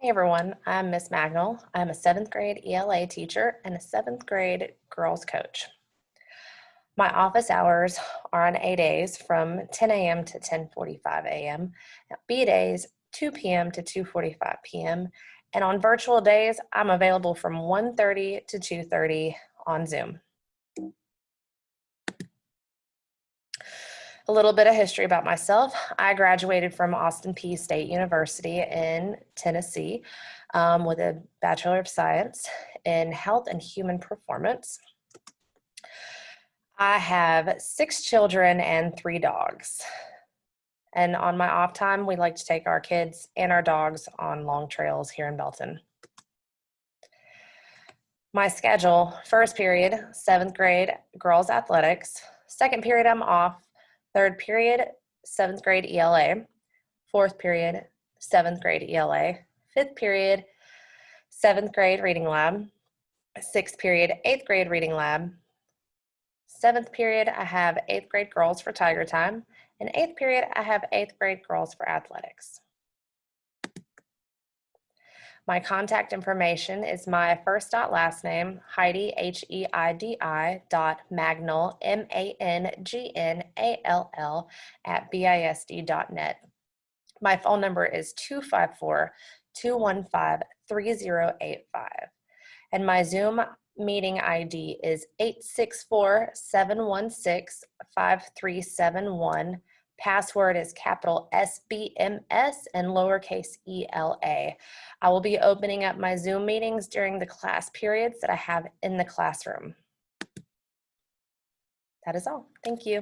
Hey everyone, I'm Miss Mangnall. I'm a 7th grade ELA teacher and a 7th grade girls coach. My office hours are on A days from 10 a.m. to 10:45 a.m., B days 2 p.m. to 2:45 p.m., and on virtual days, I'm available from 1:30 to 2:30 on Zoom. A little bit of history about myself. I graduated from Austin Peay State University in Tennessee with a Bachelor of Science in Health and Human Performance. I have 6 children and 3 dogs. And on my off time, we like to take our kids and our dogs on long trails here in Belton. My schedule, first period, 7th grade girls athletics. Second period, I'm off. Third period, 7th grade ELA. Fourth period, 7th grade ELA. Fifth period, 7th grade reading lab. Sixth period, 8th grade reading lab. Seventh period, I have 8th grade girls for Tiger Time. And 8th period, I have 8th grade girls for athletics. My contact information is my first dot last name, Heidi, Heidi, dot Mangnall, Mangnall, @bisd.net. My phone number is 254-215-3085. And my Zoom meeting ID is 864-716-5371. Password is capital SBMS and lowercase ELA. I will be opening up my Zoom meetings during the class periods that I have in the classroom. That is all. Thank you.